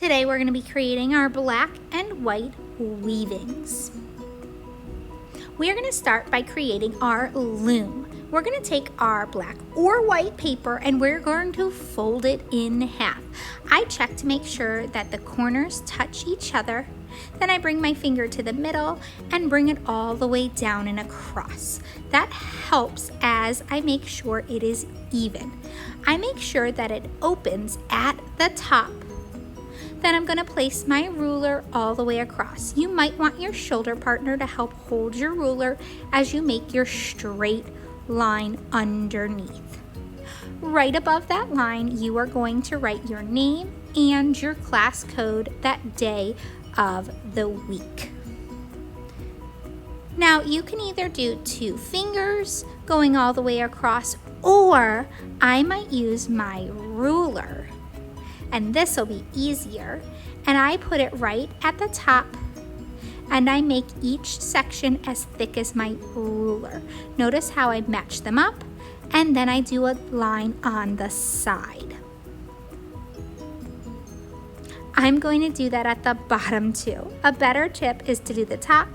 Today we're going to be creating our black and white weavings. We are going to start by creating our loom. We're going to take our black or white paper and we're going to fold it in half. I check to make sure that the corners touch each other. Then I bring my finger to the middle and bring it all the way down and across. That helps as I make sure it is even. I make sure that it opens at the top. Then I'm going to place my ruler all the way across. You might want your shoulder partner to help hold your ruler as you make your straight line underneath. Right above that line, you are going to write your name and your class code that day of the week. Now you can either do 2 fingers going all the way across, or I might use my ruler. And this will be easier. And I put it right at the top and I make each section as thick as my ruler. Notice how I match them up and then I do a line on the side. I'm going to do that at the bottom too. A better tip is to do the top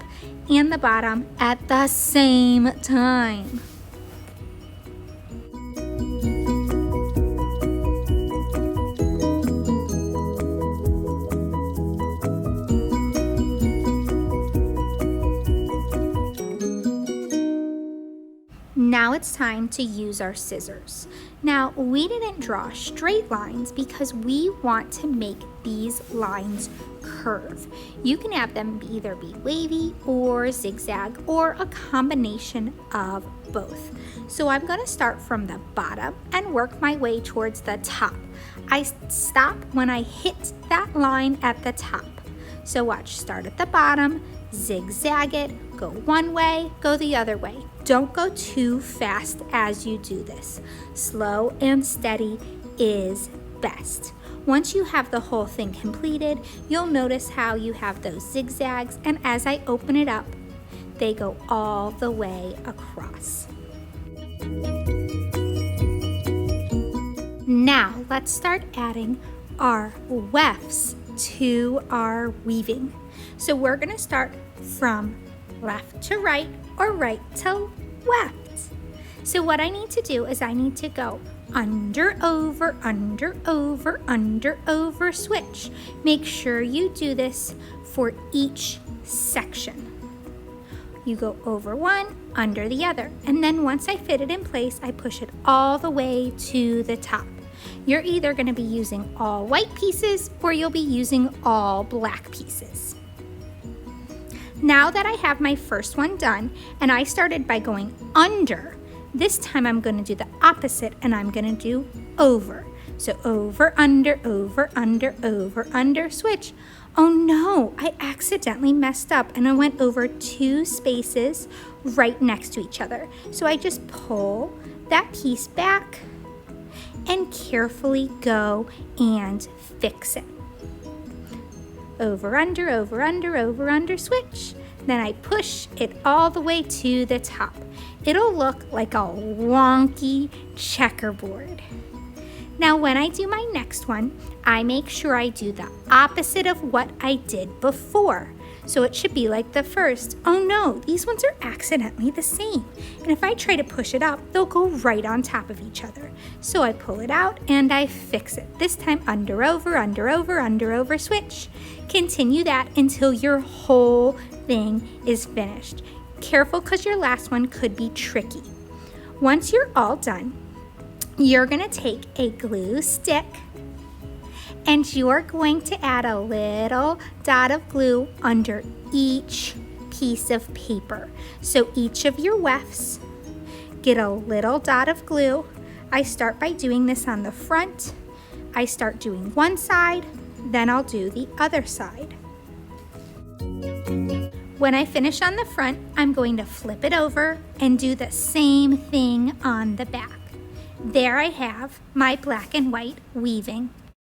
and the bottom at the same time. Now it's time to use our scissors. Now we didn't draw straight lines because we want to make these lines curve. You can have them either be wavy or zigzag or a combination of both. So I'm going to start from the bottom and work my way towards the top. I stop when I hit that line at the top. So watch, start at the bottom, zigzag it, go one way, go the other way. Don't go too fast as you do this. Slow and steady is best. Once you have the whole thing completed, you'll notice how you have those zigzags, and as I open it up, they go all the way across. Now let's start adding our wefts to our weaving. So we're going to start from left to right or right to left. So what I need to do is I need to go under, over, under, over, under, over, switch. Make sure you do this for each section. You go over one, under the other, and then once I fit it in place, I push it all the way to the top. You're either going to be using all white pieces or you'll be using all black pieces. Now that I have my first one done, and I started by going under, this time I'm going to do the opposite and I'm going to do over. So over, under, switch. Oh no, I accidentally messed up and I went over 2 spaces right next to each other. So I just pull that piece back and carefully go and fix it. Over, under, switch. Then I push it all the way to the top. It'll look like a wonky checkerboard. Now when I do my next one, I make sure I do the opposite of what I did before. So it should be like the first. Oh no, these ones are accidentally the same. And if I try to push it up, they'll go right on top of each other. So I pull it out and I fix it. This time under, over, switch. Continue that until your whole thing is finished. Careful because your last one could be tricky. Once you're all done, you're gonna take a glue stick and you're going to add a little dot of glue under each piece of paper. So each of your wefts get a little dot of glue. I start by doing this on the front. I start doing one side, then I'll do the other side. When I finish on the front, I'm going to flip it over and do the same thing on the back. There I have my black and white weaving.